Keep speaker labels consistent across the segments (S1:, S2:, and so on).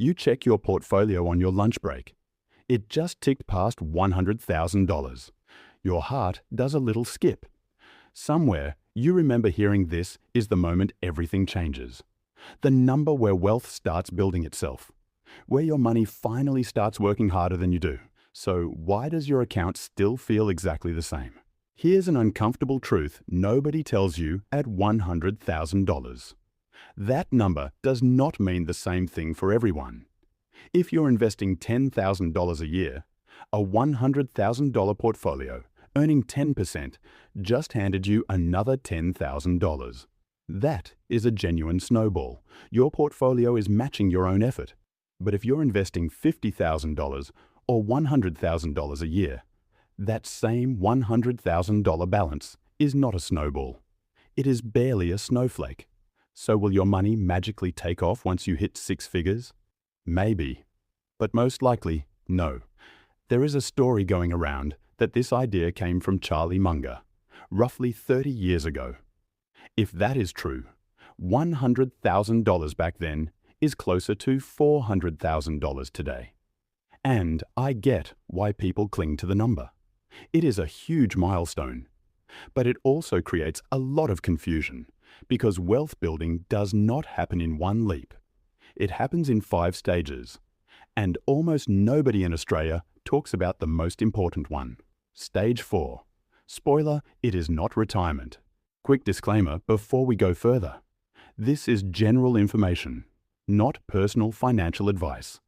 S1: You check your portfolio on your lunch break. It just ticked past $100,000. Your heart does a little skip. Somewhere, you remember hearing this is the moment everything changes. The number where wealth starts building itself. Where your money finally starts working harder than you do. So why does your account still feel exactly the same? Here's an uncomfortable truth nobody tells you at $100,000. That number does not mean the same thing for everyone. If you're investing $10,000 a year, a $100,000 portfolio earning 10% just handed you another $10,000. That is a genuine snowball. Your portfolio is matching your own effort. But if you're investing $50,000 or $100,000 a year, that same $100,000 balance is not a snowball. It is barely a snowflake. So will your money magically take off once you hit six figures? Maybe. But most likely, no. There is a story going around that this idea came from Charlie Munger, roughly 30 years ago. If that is true, $100,000 back then is closer to $400,000 today. And I get why people cling to the number. It is a huge milestone. But it also creates a lot of confusion because wealth building does not happen in one leap. It happens in 5 stages. And almost nobody in Australia talks about the most important one. Stage 4. Spoiler, it is not retirement. Quick disclaimer before we go further. This is general information, not personal financial advice.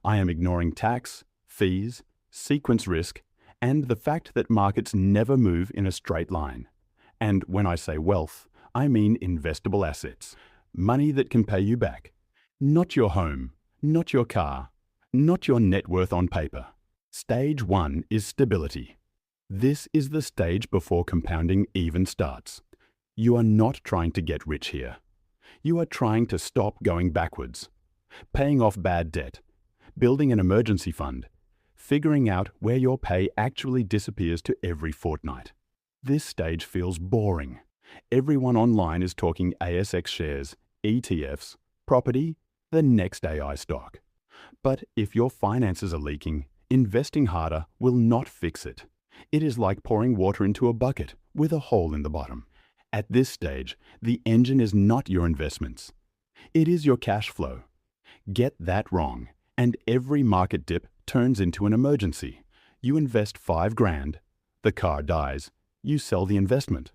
S1: I am ignoring tax, fees, sequence risk, and the fact that markets never move in a straight line. And when I say wealth, I mean investable assets. Money that can pay you back. Not your home, not your car, not your net worth on paper. Stage 1 is stability. This is the stage before compounding even starts. You are not trying to get rich here. You are trying to stop going backwards. Paying off bad debt. Building an emergency fund. Figuring out where your pay actually disappears to every fortnight. This stage feels boring. Everyone online is talking ASX shares, ETFs, property, the next AI stock. But if your finances are leaking, investing harder will not fix it. It is like pouring water into a bucket with a hole in the bottom. At this stage, the engine is not your investments. It is your cash flow. Get that wrong, and every market dip turns into an emergency. You invest $5,000, the car dies, you sell the investment.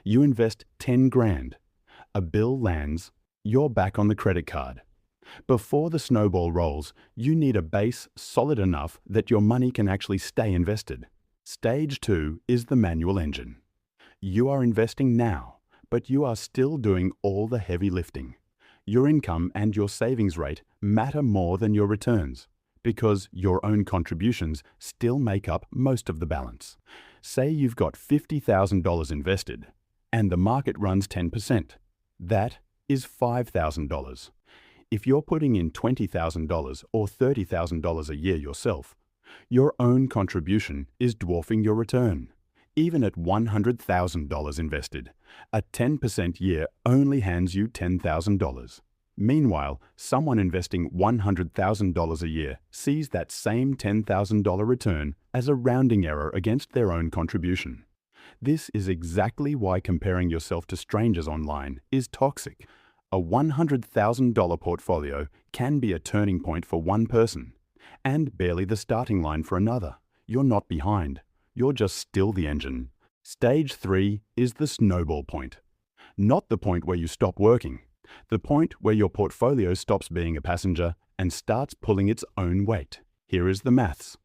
S1: You invest $10,000, a bill lands, you're back on the credit card. Before the snowball rolls, you need a base solid enough that your money can actually stay invested. Stage 2 is the manual engine. You are investing now, but you are still doing all the heavy lifting. Your income and your savings rate matter more than your returns because your own contributions still make up most of the balance. Say you've got $50,000 invested and the market runs 10%. That is $5,000. If you're putting in $20,000 or $30,000 a year yourself, your own contribution is dwarfing your return. Even at $100,000 invested, a 10% year only hands you $10,000. Meanwhile, someone investing $100,000 a year sees that same $10,000 return as a rounding error against their own contribution. This is exactly why comparing yourself to strangers online is toxic. A $100,000 portfolio can be a turning point for one person, and barely the starting line for another. You're not behind. You're just still the engine. Stage 3 is the snowball point. Not the point where you stop working. The point where your portfolio stops being a passenger and starts pulling its own weight. Here is the maths.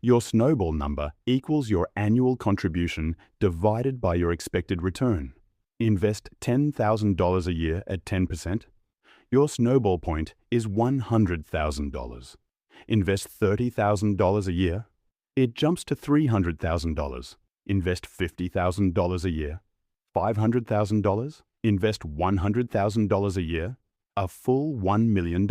S1: Your snowball number equals your annual contribution divided by your expected return. Invest $10,000 a year at 10%. Your snowball point is $100,000. Invest $30,000 a year. It jumps to $300,000. Invest $50,000 a year. $500,000. Invest $100,000 a year. A full $1 million.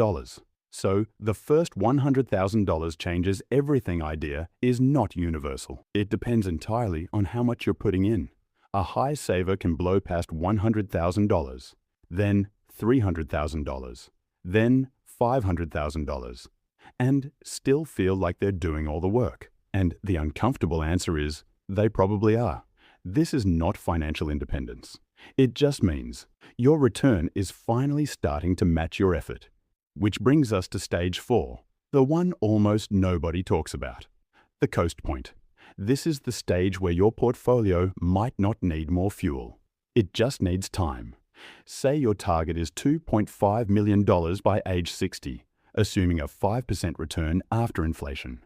S1: So the first $100,000 changes everything idea is not universal. It depends entirely on how much you're putting in. A high saver can blow past $100,000, then $300,000, then $500,000 and still feel like they're doing all the work? And the uncomfortable answer is, they probably are. This is not financial independence. It just means your return is finally starting to match your effort. Which brings us to stage 4, the one almost nobody talks about, the coast point. This is the stage where your portfolio might not need more fuel. It just needs time. Say your target is $2.5 million by age 60, assuming a 5% return after inflation.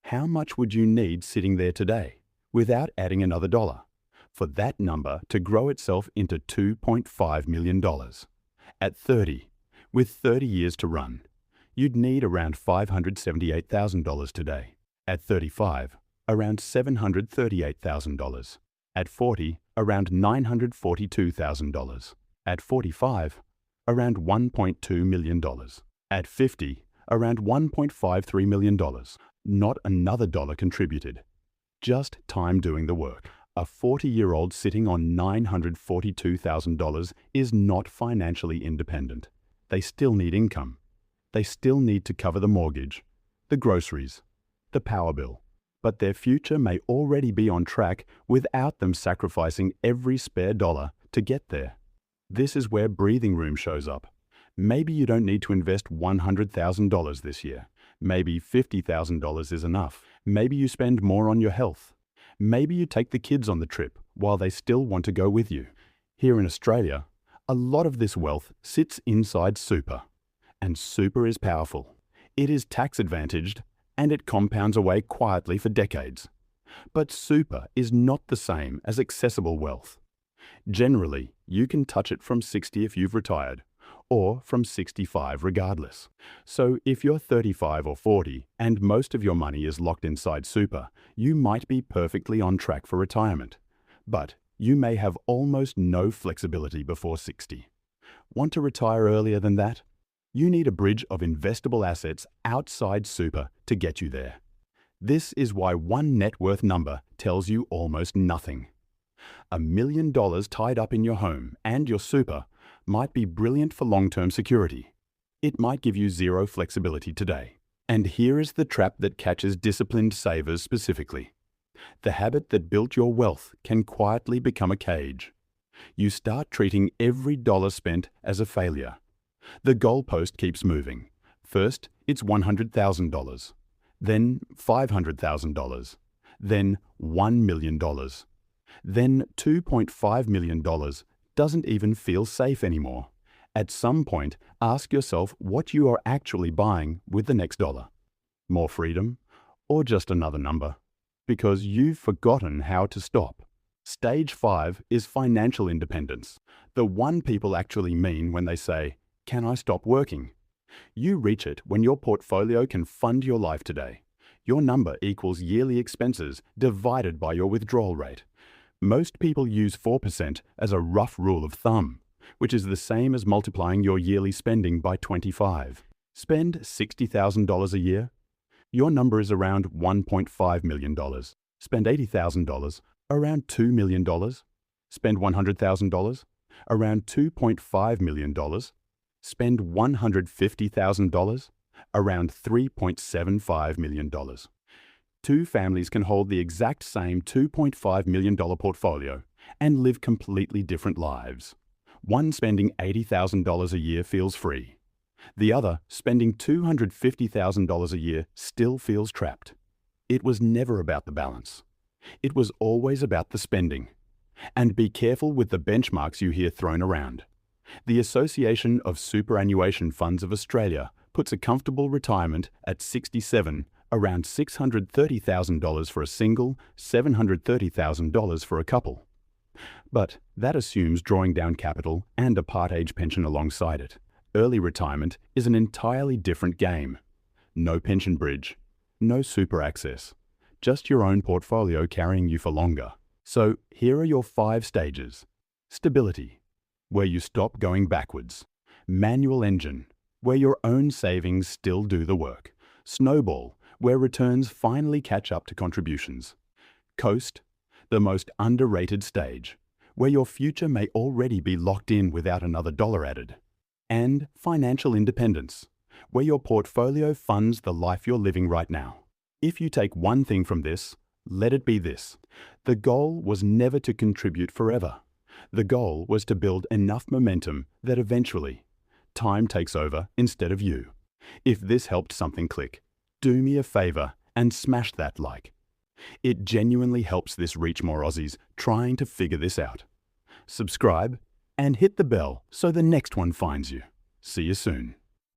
S1: How much would you need sitting there today, without adding another dollar, for that number to grow itself into $2.5 million? At 30, with 30 years to run, you'd need around $578,000 today. At 35, around $738,000. At 40, around $942,000. At 45, around $1.2 million. At 50, around $1.53 million. Not another dollar contributed. Just time doing the work. A 40-year-old sitting on $942,000 is not financially independent. They still need income. They still need to cover the mortgage, the groceries, the power bill. But their future may already be on track without them sacrificing every spare dollar to get there. This is where breathing room shows up. Maybe you don't need to invest $100,000 this year. Maybe $50,000 is enough. Maybe you spend more on your health. Maybe you take the kids on the trip while they still want to go with you. Here in Australia, a lot of this wealth sits inside super. And super is powerful. It is tax advantaged and it compounds away quietly for decades. But super is not the same as accessible wealth. Generally, you can touch it from 60 if you've retired, or from 65 regardless. So if you're 35 or 40 and most of your money is locked inside super, you might be perfectly on track for retirement. But you may have almost no flexibility before 60. Want to retire earlier than that? You need a bridge of investable assets outside super to get you there. This is why one net worth number tells you almost nothing. $1 million tied up in your home and your super might be brilliant for long-term security. It might give you zero flexibility today. And here is the trap that catches disciplined savers specifically. The habit that built your wealth can quietly become a cage. You start treating every dollar spent as a failure. The goalpost keeps moving. First, it's $100,000, then $500,000, then $1 million. Then $2.5 million doesn't even feel safe anymore. At some point, ask yourself what you are actually buying with the next dollar. More freedom, or just another number? Because you've forgotten how to stop. Stage 5 is financial independence, the one people actually mean when they say, "Can I stop working?" You reach it when your portfolio can fund your life today. Your number equals yearly expenses divided by your withdrawal rate. Most people use 4% as a rough rule of thumb, which is the same as multiplying your yearly spending by 25. Spend $60,000 a year. Your number is around $1.5 million. Spend $80,000, around $2 million. Spend $100,000, around $2.5 million. Spend $150,000, around $3.75 million. Two families can hold the exact same $2.5 million portfolio and live completely different lives. One spending $80,000 a year feels free. The other, spending $250,000 a year, still feels trapped. It was never about the balance. It was always about the spending. And be careful with the benchmarks you hear thrown around. The Association of Superannuation Funds of Australia puts a comfortable retirement at 67 around $630,000 for a single, $730,000 for a couple. But that assumes drawing down capital and a part-age pension alongside it. Early retirement is an entirely different game. No pension bridge, no super access, just your own portfolio carrying you for longer. So here are your 5 stages. Stability, where you stop going backwards. Manual engine, where your own savings still do the work. Snowball, where returns finally catch up to contributions. Coast, the most underrated stage, where your future may already be locked in without another dollar added. And financial independence, where your portfolio funds the life you're living right now. If you take one thing from this, let it be this. The goal was never to contribute forever. The goal was to build enough momentum that eventually, time takes over instead of you. If this helped something click, do me a favor and smash that like. It genuinely helps this reach more Aussies trying to figure this out. Subscribe and hit the bell so the next one finds you. See you soon.